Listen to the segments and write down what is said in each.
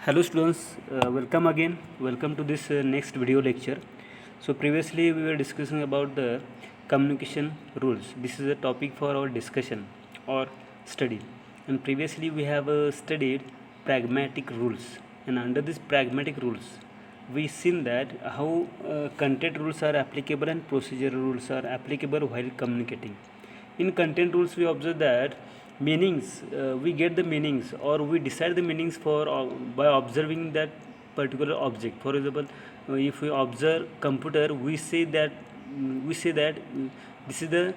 Hello students, welcome again. Welcome to this next video lecture. So previously we were discussing about the communication rules. This is a topic for our discussion or study. And previously we have studied pragmatic rules. And under these pragmatic rules, we seen that how content rules are applicable and procedural rules are applicable while communicating. In content rules, we observe that meanings, we get the meanings or we decide the meanings for by observing that particular object. For example, if we observe computer, we say that this is the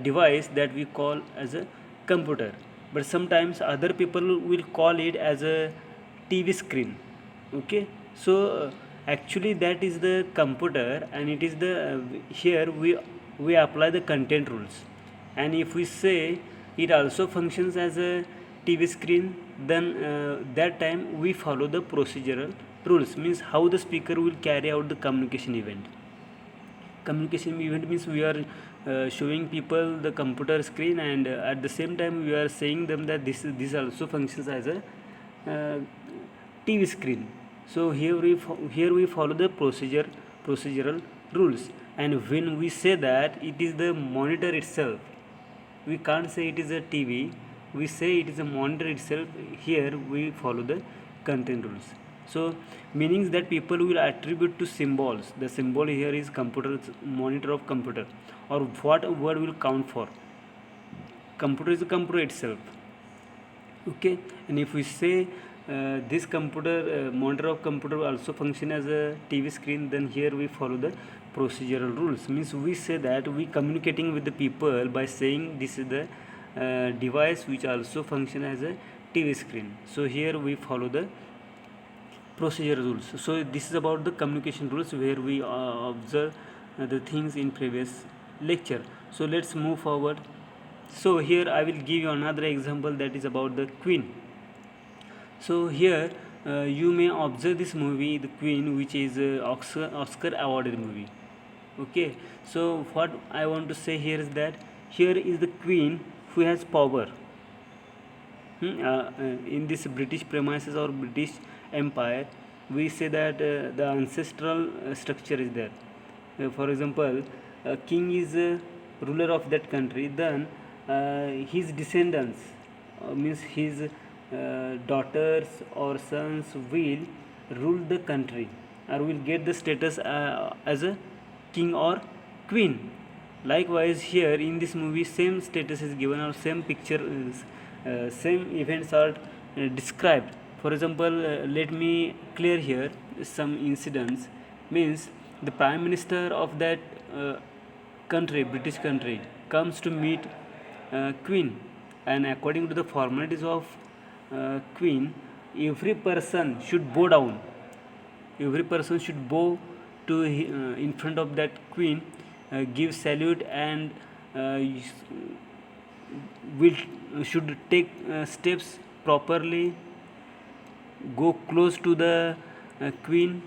device that we call as a computer. But sometimes other people will call it as a TV screen. Okay, so actually that is the computer, and it is the here we apply the content rules. And if we say it also functions as a TV screen, then that time we follow the procedural rules, means how the speaker will carry out the communication event. Communication event means we are showing people the computer screen, and at the same time we are saying them that this also functions as a TV screen. So here we follow the procedural rules. And when we say that it is the monitor itself, we can't say it is a TV, we say it is a monitor itself. Here we follow the content rules. So meanings that people will attribute to symbols. The symbol here is computer, monitor of computer, or what a word will count for. Computer is a computer itself. Okay, and if we say this computer monitor of computer also function as a TV screen, then here we follow the procedural rules, means we say that we communicating with the people by saying this is the device which also function as a TV screen. So here we follow the procedural rules. So this is about the communication rules where we observe the things in previous lecture. So let's move forward. So here I will give you another example, that is about the Queen. So here you may observe this movie, The Queen, which is a Oscar awarded movie. Okay, so what I want to say here is that here is the Queen who has power. In this British premises or British Empire, we say that the ancestral structure is there. For example, a king is a ruler of that country, then his descendants, means his daughters or sons, will rule the country or will get the status as a king or queen. Likewise, here in this movie, same status is given, or same picture is, same events are described. For example, let me clear here some incidents. Means the prime minister of that country, British country, comes to meet queen, and according to the formalities of queen, every person should bow down. Every person should bow to in front of that queen, give salute, and will should take steps properly, go close to the queen,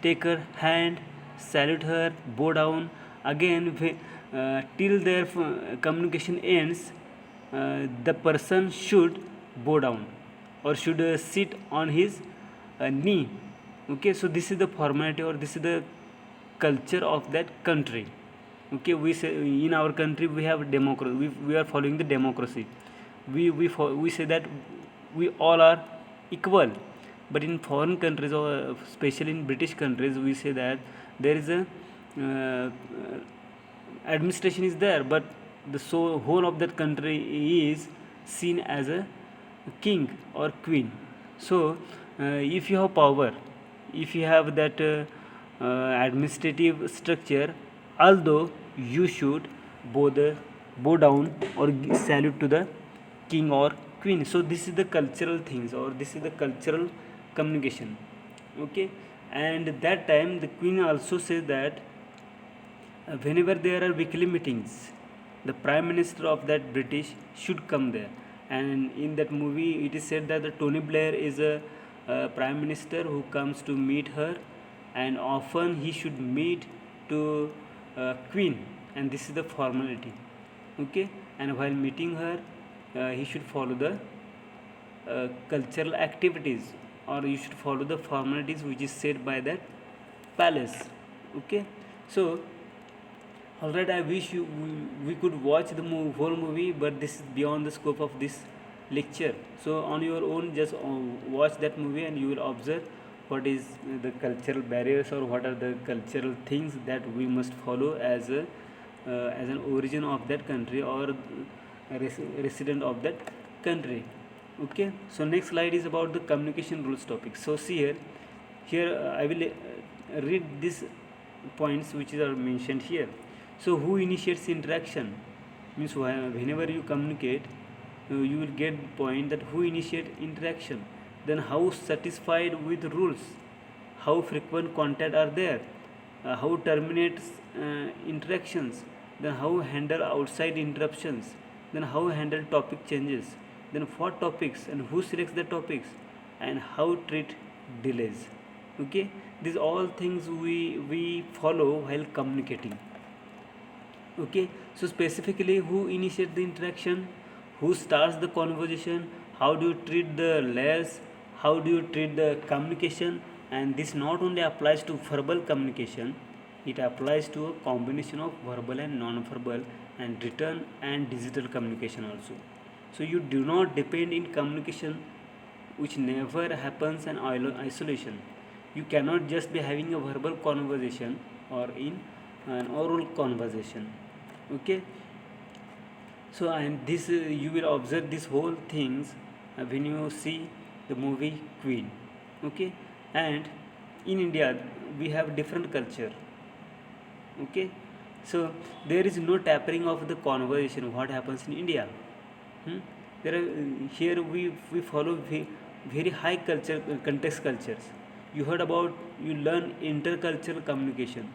take her hand, salute her, bow down again. Till their communication ends, the person should bow down or should sit on his knee. Okay, so this is the formality, or this is the culture of that country. Okay, we say in our country we have democracy, we are following the democracy. We say that we all are equal. But in foreign countries, or especially in British countries, we say that there is a uh, administration is there, but the whole of that country is seen as a king or queen. So if you have power, if you have that administrative structure, although you should bow the bow down or salute to the king or queen. So this is the cultural things, or this is the cultural communication. Okay, and that time the queen also says that whenever there are weekly meetings, the prime minister of that British should come there. And in that movie, it is said that the Tony Blair is a prime minister who comes to meet her, and often he should meet to queen, and this is the formality. Okay, and while meeting her, he should follow the cultural activities or you should follow the formalities which is said by that palace. Okay, so all right, I wish we could watch the whole movie, but this is beyond the scope of this lecture. So on your own, just watch that movie and you will observe what is the cultural barriers or what are the cultural things that we must follow as an origin of that country or a resident of that country. Okay, so next slide is about the communication rules topic. So see here I will read these points which are mentioned here. So who initiates interaction means whenever you communicate, you will get the point that who initiate interaction, then how satisfied with rules, how frequent contact are there, how terminates interactions, then how handle outside interruptions, then how handle topic changes, then for topics and who selects the topics, and how treat delays. Okay, these all things we follow while communicating. Okay, so specifically who initiates the interaction, who starts the conversation, how do you treat the layers, how do you treat the communication. And this not only applies to verbal communication, it applies to a combination of verbal and non-verbal and written and digital communication also. So you do not depend in communication which never happens in isolation. You cannot just be having a verbal conversation or in an oral conversation. Okay, so and this you will observe these whole things when you see the movie Queen. Okay, and in India we have different culture. Okay, so there is no tapering of the conversation what happens in India. Hmm? There are here we follow very high culture context cultures. You heard about, you learn intercultural communication,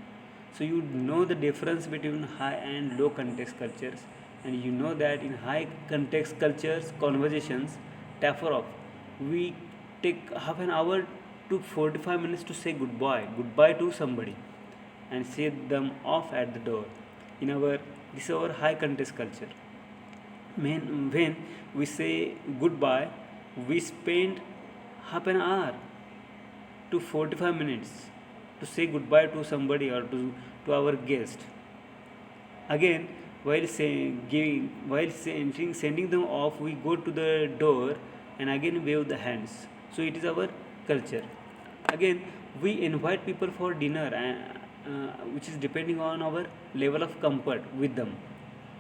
so you know the difference between high and low context cultures, and you know that in high context cultures conversations taper off. We take half an hour to 45 minutes to say goodbye to somebody and see them off at the door. In our this is our high context culture. When we say goodbye, we spend half an hour to 45 minutes to say goodbye to somebody or to our guest. Again, sending them off, we go to the door and again wave the hands. So it is our culture. Again, we invite people for dinner, which is depending on our level of comfort with them.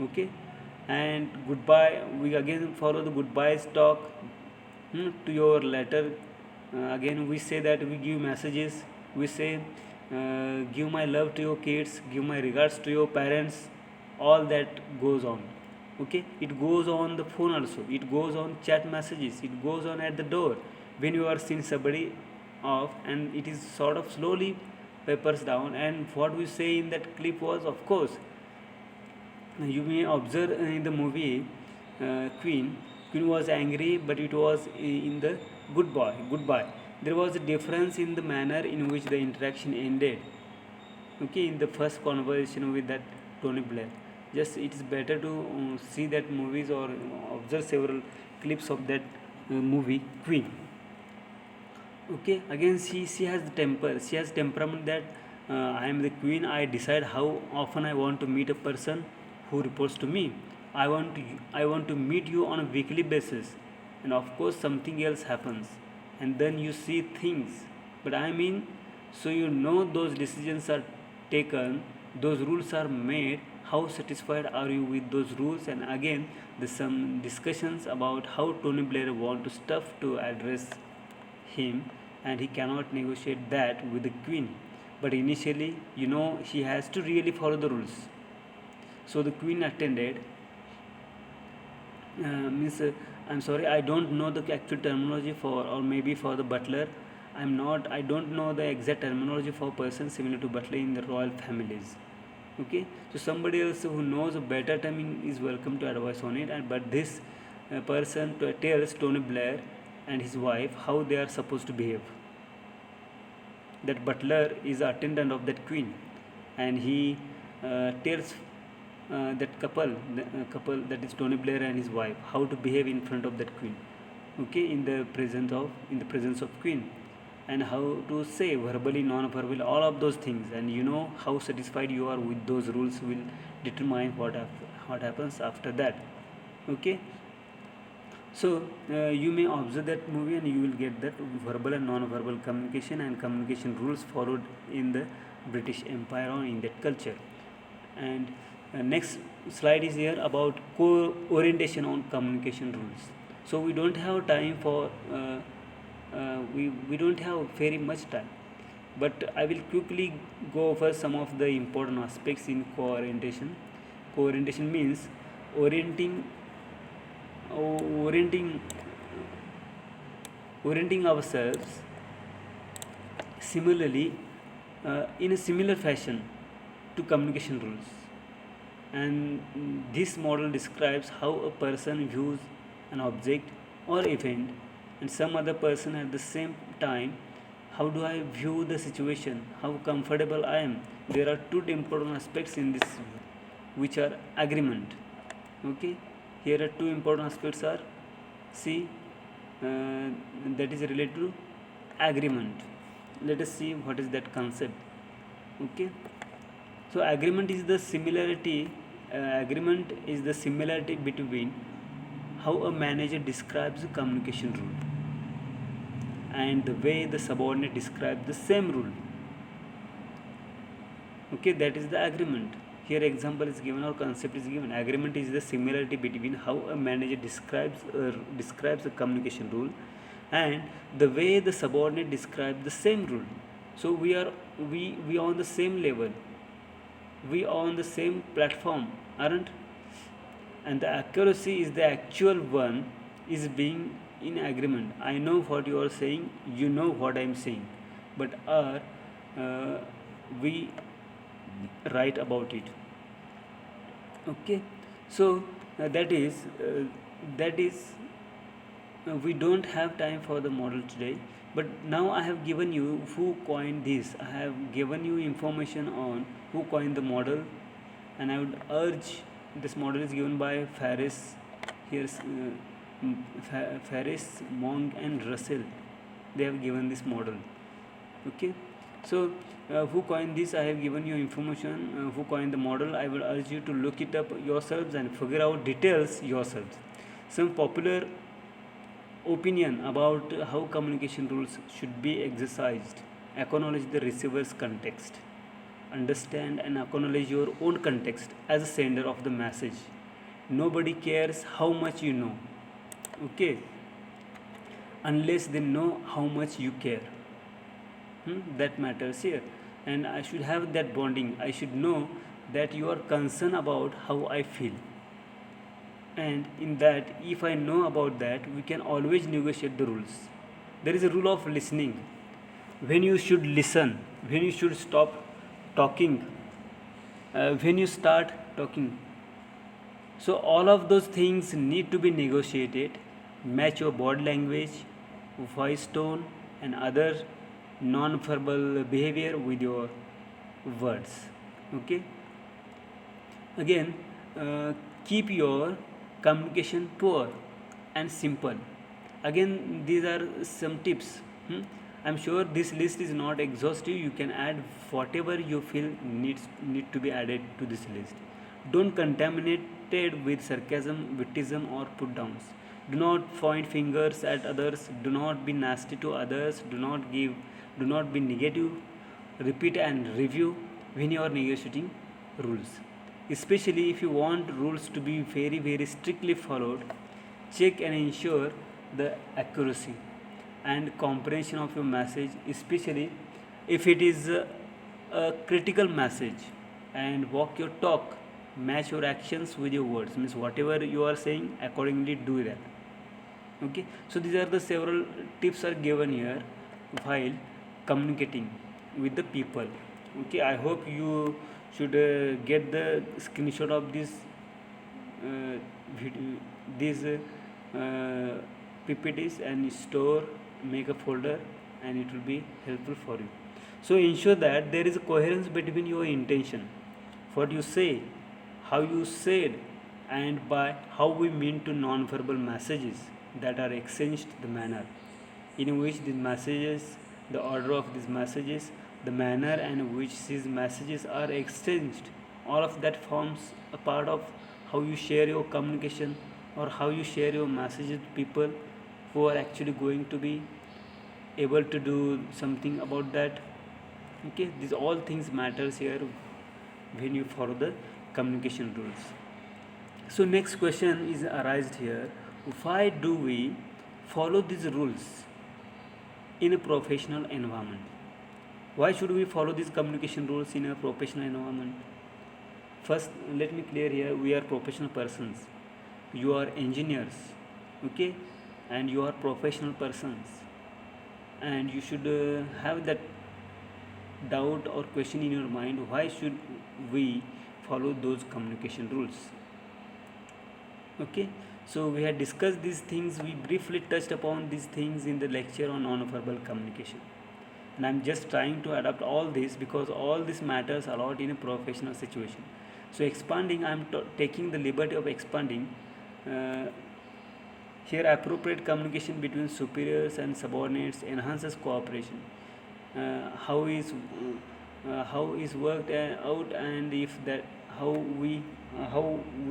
Okay, and goodbye, we again follow the goodbyes talk. To your letter, again we say that we give messages, we say give my love to your kids, give my regards to your parents. All that goes on. Okay, it goes on the phone also, it goes on chat messages, it goes on at the door when you are seeing somebody off, and it is sort of slowly peppers down. And what we say in that clip was, of course, you may observe in the movie Queen was angry, but it was in the goodbye. There was a difference in the manner in which the interaction ended. Okay, in the first conversation with that Tony Blair. Just it is better to see that movies or observe several clips of that movie Queen. Okay, again she has the temper, she has temperament that I am the queen, I decide how often I want to meet a person who reports to me. I want to meet you on a weekly basis, and of course something else happens, and then you see things. But I mean, so you know those decisions are taken, those rules are made. How satisfied are you with those rules? And again, there's some discussions about how Tony Blair want to stuff to address him, and he cannot negotiate that with the queen. But initially, he has to really follow the rules. So the queen attended. I'm sorry, I don't know the actual terminology for, or maybe for the butler. I don't know the exact terminology for persons similar to butler in the royal families. Okay, so somebody else who knows a better term is welcome to advise on it. And but this person tells Tony Blair and his wife how they are supposed to behave. That butler is the attendant of that queen, and he tells that couple that is Tony Blair and his wife, how to behave in front of that queen. okay, in the presence of queen, and how to say verbally, non-verbally, all of those things, and you know how satisfied you are with those rules will determine what happens after that. Okay, so you may observe that movie and you will get that verbal and non-verbal communication and communication rules followed in the British Empire or in that culture. And next slide is here about orientation on communication rules. So we don't have time for we don't have very much time, but I will quickly go over some of the important aspects in co-orientation. Co-orientation means orienting orienting orienting ourselves similarly in a similar fashion to communication rules. And this model describes how a person views an object or event and some other person at the same time. How do I view the situation? How comfortable I am? There are two important aspects in this, which are agreement. Okay, here are two important aspects are, see, that is related to agreement. Let us see what is that concept. Okay, so agreement is the similarity between how a manager describes a communication rule and the way the subordinate describes the same rule. Okay, that is the agreement. Here example is given or concept is given. Agreement is the similarity between how a manager describes a communication rule and the way the subordinate describes the same rule. So we are on the same level, we are on the same platform, aren't? And the accuracy is the actual one is being in agreement. I know what you are saying, you know what I am saying, but are we right about it? Okay, so that is we don't have time for the model today, but now I have given you who coined this. I have given you information on who coined the model, and I would urge, this model is given by Ferris. Here's Ferris, Monk and Russell. They have given this model. Okay, so who coined this? I have given you information. Who coined the model? I will urge you to look it up yourselves and figure out details yourselves. Some popular opinion about how communication rules should be exercised: acknowledge the receiver's context, understand and acknowledge your own context as a sender of the message. Nobody cares how much you know, okay, unless they know how much you care. That matters here. And I should have that bonding. I should know that you are concerned about how I feel, and in that, if I know about that, we can always negotiate the rules. There is a rule of listening: when you should listen, when you should stop talking, when you start talking. So all of those things need to be negotiated. Match your body language, voice tone and other non-verbal behavior with your words. Okay, again, keep your communication poor and simple. Again, these are some tips. I'm sure this list is not exhaustive. You can add whatever you feel need to be added to this list. Don't contaminate it with sarcasm, witticism or put downs. Do not point fingers at others. Do not be nasty to others. Do not be negative. Repeat and review when you are negotiating rules. Especially if you want rules to be very strictly followed, check and ensure the accuracy and comprehension of your message, especially if it is a critical message. And walk your talk, match your actions with your words. Means whatever you are saying, accordingly do that. Okay, so these are the several tips are given here while communicating with the people. Okay, I hope you should get the screenshot of this video, these PPTs, and store, make a folder, and it will be helpful for you. So ensure that there is a coherence between your intention, what you say, how you said, and by how we mean to non-verbal messages. that are exchanged, the manner in which these messages, the order of these messages, the manner in which these messages are exchanged, all of that forms a part of how you share your communication or how you share your messages to people who are actually going to be able to do something about that. Okay, these all things matters here when you follow the communication rules. So next question is arised here: why do we follow these rules in a professional environment? Why should we follow these communication rules in a professional environment? First, let me clear here: we are professional persons. You are engineers, okay, and you are professional persons, and you should have that doubt or question in your mind: why should we follow those communication rules? Okay, so we had discussed these things, we briefly touched upon these things in the lecture on non-verbal communication, and I'm just trying to adapt all this because all this matters a lot in a professional situation. So expanding, I'm taking the liberty of expanding uh, here. Appropriate communication between superiors and subordinates enhances cooperation. How is worked out, and if that how we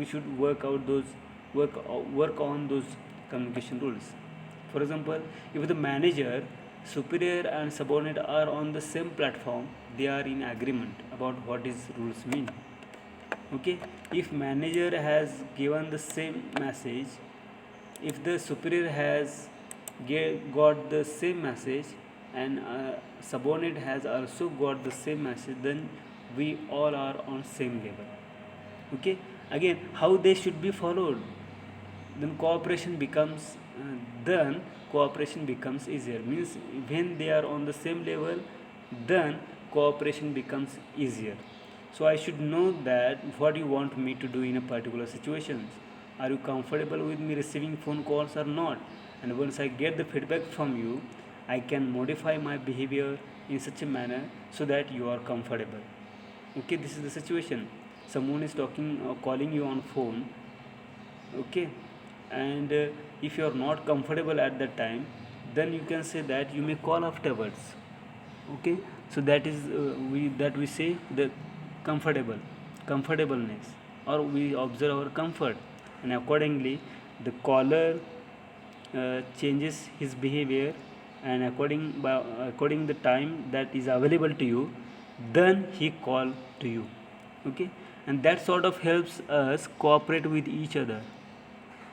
should work on those communication rules. For example, if the manager, superior and subordinate are on the same platform, they are in agreement about what these rules mean. Okay, if manager has given the same message, if the superior has got the same message, and subordinate has also got the same message, then we all are on same level. Okay, again, how they should be followed, then cooperation becomes easier. Means when they are on the same level, then cooperation becomes easier. So I should know that what you want me to do in a particular situation. Are you comfortable with me receiving phone calls or not? And once I get the feedback from you, I can modify my behavior in such a manner so that you are comfortable. Okay, this is the situation. Someone is talking or calling you on phone, okay, and if you are not comfortable at that time, then you can say that you may call afterwards. Okay, so that we say the comfortableness, or we observe our comfort, and accordingly the caller changes his behavior, and according the time that is available to you, then he call to you. Okay, and that sort of helps us cooperate with each other.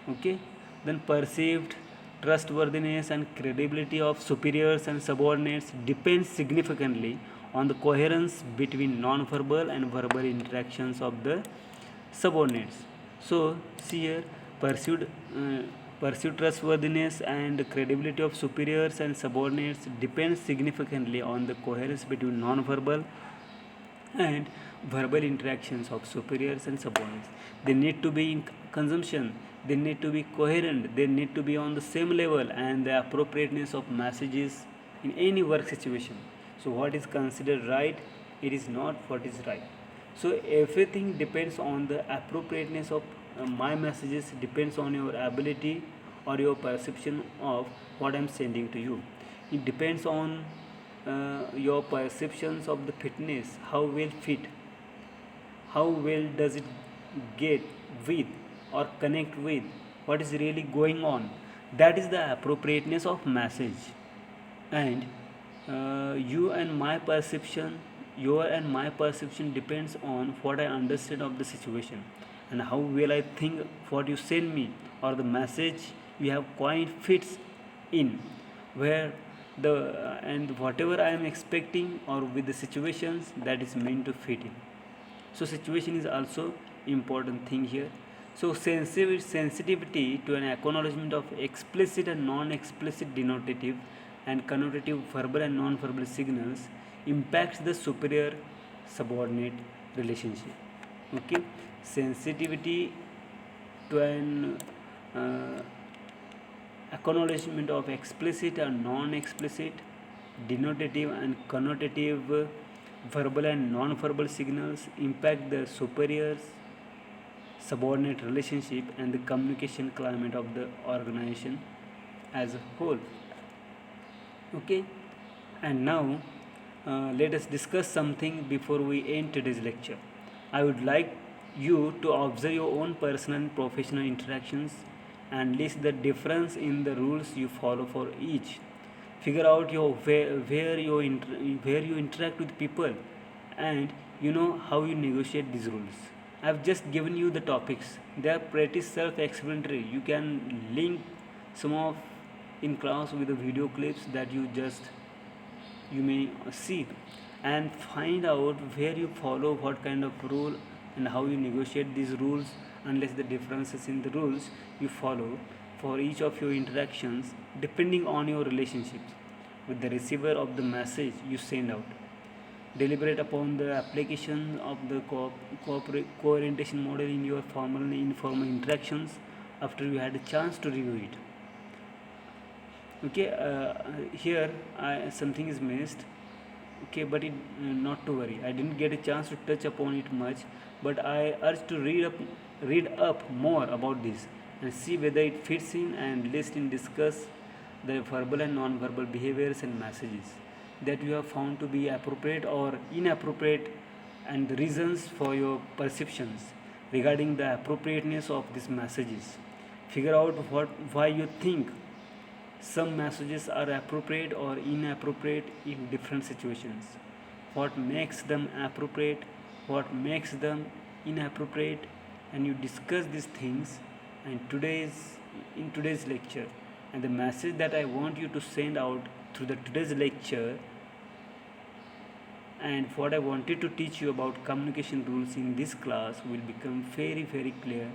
Okay, then perceived trustworthiness and credibility of superiors and subordinates depends significantly on the coherence between non-verbal and verbal interactions of the subordinates. So see here, perceived uh, perceived trustworthiness and credibility of superiors and subordinates depends significantly on the coherence between non-verbal and verbal interactions of superiors and subordinates. They need to be in consumption, they need to be coherent, they need to be on the same level, and the appropriateness of messages in any work situation. So what is considered right, it is not what is right. So everything depends on the appropriateness of my messages, depends on your ability or your perception of what I'm sending to you. It depends on your perceptions of the fitness, how well fit, how well does it get with or connect with what is really going on. That is the appropriateness of message. And you and my perception your and my perception depends on what I understand of the situation, and how well I think what you send me or the message you have coined fits in where the and whatever I am expecting or with the situations that is meant to fit in. So situation is also important thing here. So sensitivity to an acknowledgement of explicit and non-explicit denotative and connotative verbal and non-verbal signals impacts the superior subordinate relationship. Okay, sensitivity to an uh, acknowledgement of explicit and non-explicit, denotative and connotative verbal and non-verbal signals impact the superiors subordinate relationship and the communication climate of the organization. as a whole. Okay, and now let us discuss something before we end today's lecture. I would like you to observe your own personal and professional interactions and list the difference in the rules you follow for each. Figure out where you interact with people, and you know how you negotiate these rules. I've just given you the topics. They are pretty self-explanatory. You can link some of in class with the video clips that you may see, and find out where you follow what kind of rule and how you negotiate these rules, unless the differences in the rules you follow for each of your interactions depending on your relationships with the receiver of the message you send out. Deliberate upon the application of the co-orientation model in your formal and informal interactions after you had a chance to review it. Okay, here something is missed. Okay, but not to worry, I didn't get a chance to touch upon it much, but I urge to read up more about this and see whether it fits in, and list and discuss the verbal and non-verbal behaviors and messages that you have found to be appropriate or inappropriate, and the reasons for your perceptions regarding the appropriateness of these messages. Figure out why you think some messages are appropriate or inappropriate in different situations. What makes them appropriate, what makes them inappropriate, and you discuss these things in today's lecture. And the message that I want you to send out through the today's lecture, and what I wanted to teach you about communication rules in this class, will become very very clear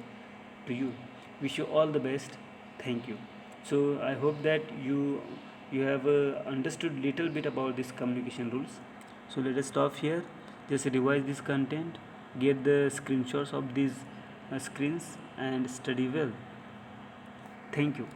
to you. Wish you all the best. Thank you. So I hope that you have understood little bit about this communication rules. So let us stop here. Just revise this content, get the screenshots of these screens, and study well. Thank you.